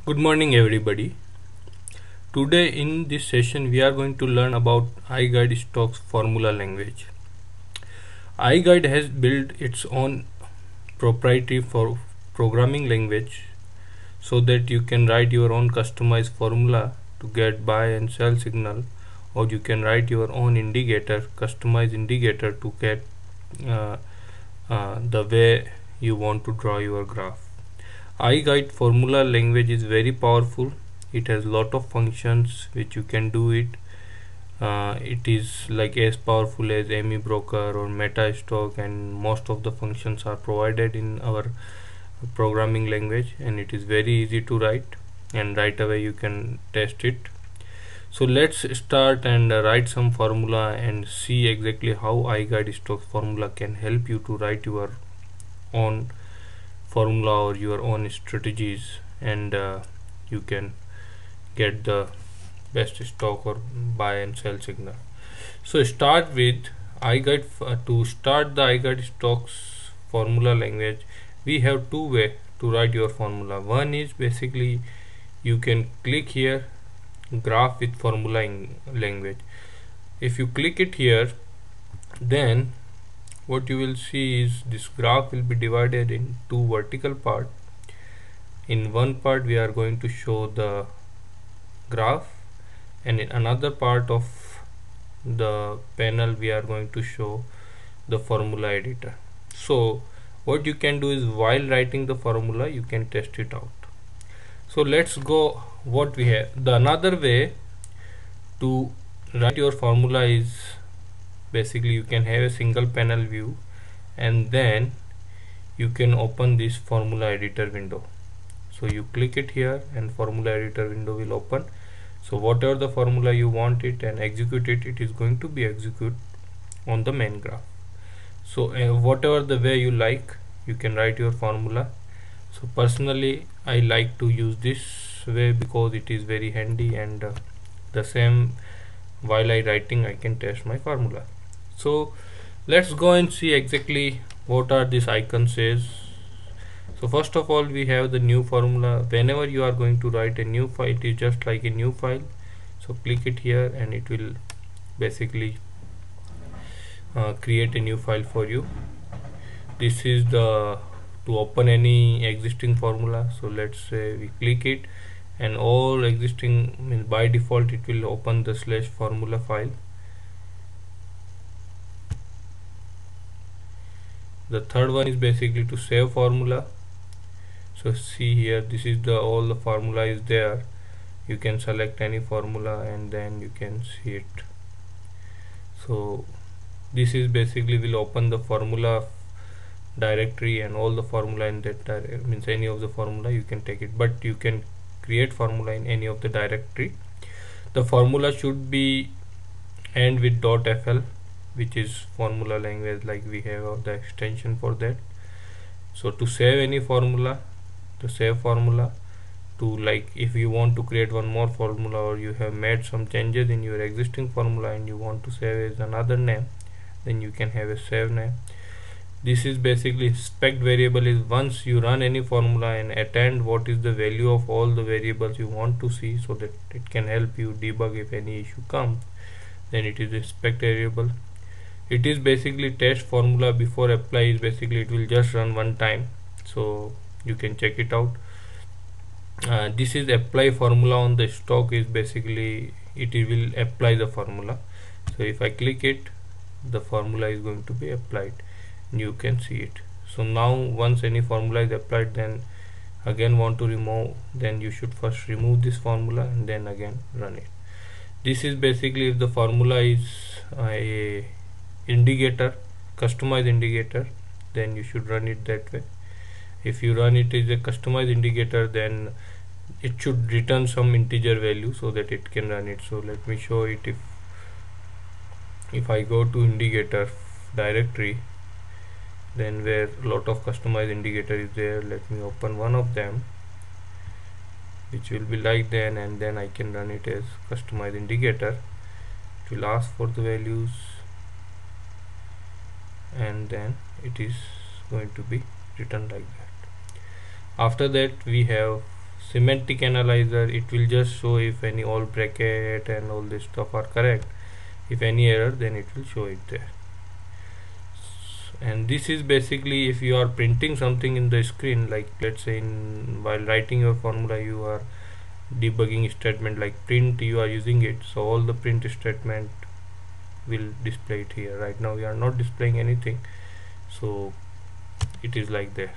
Good morning everybody. Today in this session we are going to learn about iGuideStock's formula language. iGuide has built its own proprietary for programming language so that you can write your own customized formula to get buy and sell signal, or you can write your own indicator, customized indicator to get the way you want to draw your graph. iGuide formula language is very powerful. It has lot of functions which you can do it. It is like as powerful as ME broker or metastock, and most of the functions are provided in our programming language, and it is very easy to write, and right away you can test it. So let's start and write some formula and see exactly how iGuideStock formula can help you to write your own formula or your own strategies, and you can get the best stock or buy and sell signal. So start with iGuide. To start the iGuideStock's formula language, we have two ways to write your formula. One is basically you can click here graph with formula in language. If you click it here, then what you will see is this graph will be divided in two vertical part. In one part we are going to show the graph, and in another part of the panel we are going to show the formula editor. So what you can do is while writing the formula you can test it out. So let's go what we have. The another way to write your formula is basically you can have a single panel view, and then you can open this formula editor window. So you click it here and formula editor window will open. So whatever the formula you want it and execute it, it is going to be execute on the main graph. So whatever the way you like, you can write your formula. So personally I like to use this way because it is very handy, and the same while I writing I can test my formula. So let's go and see exactly what are these icons says. So first of all we have the new formula. Whenever you are going to write a new file, it is just like a new file. So click it here and it will basically create a new file for you. This is the to open any existing formula. So let's say we click it, and all existing, by default it will open the /formula file. The third one is basically to save formula. So see here, this is the all the formula is there. You can select any formula and then you can see it. So this is basically will open the formula directory, and all the formula in that means any of the formula you can take it, but you can create formula in any of the directory. The formula should be end with .fl, which is formula language, like we have the extension for that. So to save any formula, to save formula, to like if you want to create one more formula, or you have made some changes in your existing formula and you want to save as another name, then you can have a save name. This is basically spec variable is once you run any formula and attend what is the value of all the variables you want to see, so that it can help you debug if any issue comes, then it is a spec variable. It is basically test formula before apply is basically it will just run one time, so you can check it out. This is apply formula on the stock, is basically it will apply the formula. So if I click it, the formula is going to be applied, you can see it. So now once any formula is applied, then again want to remove, then you should first remove this formula and then again run it. This is basically if the formula is a indicator, customized indicator, then you should run it that way. If you run it as a customized indicator, then it should return some integer value so that it can run it. So let me show it. If I go to indicator directory, then where a lot of customized indicator is there, let me open one of them, which will be like then, and then I can run it as customized indicator. It will ask for the values, and then it is going to be written like that. After that we have semantic analyzer, it will just show if any all bracket and all this stuff are correct. If any error, then it will show it there. And this is basically if you are printing something in the screen, like let's say while writing your formula you are debugging statement like print, you are using it, so all the print statement will display it here. Right now we are not displaying anything, so it is like that.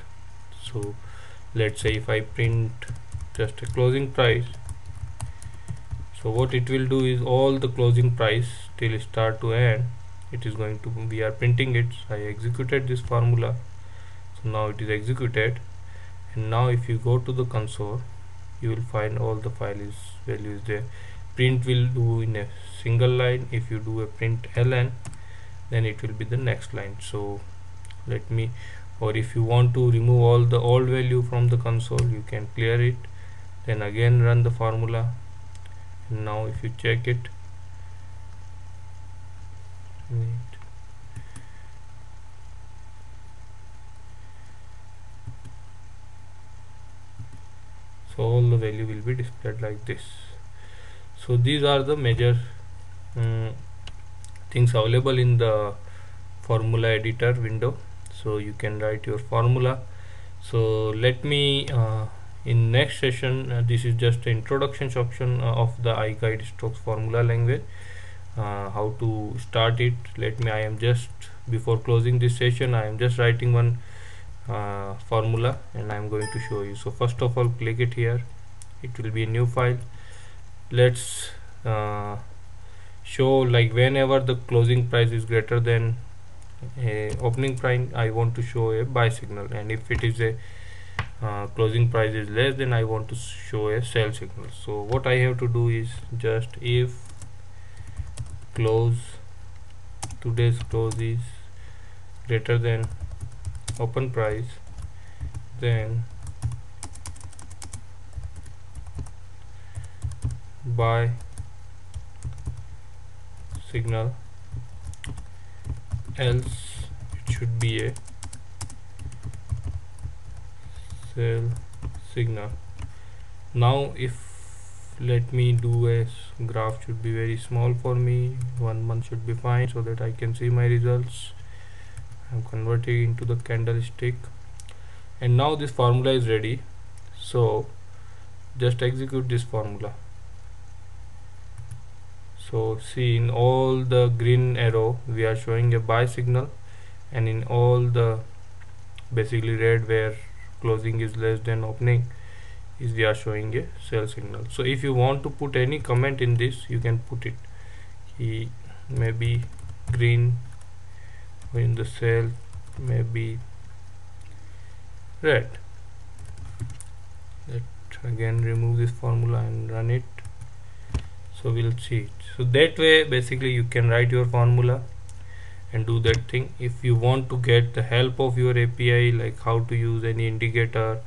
So let's say if I print just a closing price, so what it will do is all the closing price till start to end, it is going to, we are printing it. So I executed this formula, so now it is executed. And now if you go to the console, you will find all the values there. Print will do in a single line. If you do a print ln, then it will be the next line. So let me, or if you want to remove all the old value from the console, you can clear it, then again run the formula. And now if you check it, so all the value will be displayed like this. So these are the major things available in the formula editor window, so you can write your formula. So let me in next session, this is just an introduction section of the iGuideStrokes formula language, how to start it. I am just, before closing this session, I am just writing one formula and I am going to show you. So first of all, click it here, it will be a new file. Let's show, like whenever the closing price is greater than opening price, I want to show a buy signal, and if it is a closing price is less, then I want to show a sell signal. So what I have to do is just if today's close is greater than open price, then buy signal, else it should be a sell signal. Now if, let me do a graph, should be very small for me, 1 month should be fine, so that I can see my results. I'm converting into the candlestick, and now this formula is ready. So just execute this formula. So see, in all the green arrow we are showing a buy signal, and in all the basically red where closing is less than opening is we are showing a sell signal. So if you want to put any comment in this, you can put it, maybe green, or in the sell maybe red. Let again remove this formula and run it, so we'll see it. So that way basically you can write your formula and do that thing. If you want to get the help of your API, like how to use any indicator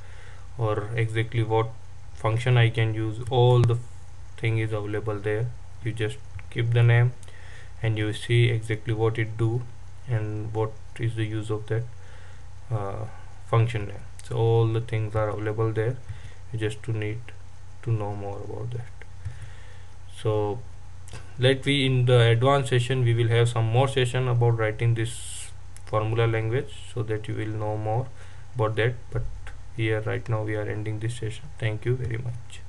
or exactly what function I can use, all the thing is available there. You just keep the name and you see exactly what it do and what is the use of that function name. So all the things are available there, you just need to know more about that. So in the advanced session we will have some more session about writing this formula language, so that you will know more about that. But here right now we are ending this session. Thank you very much.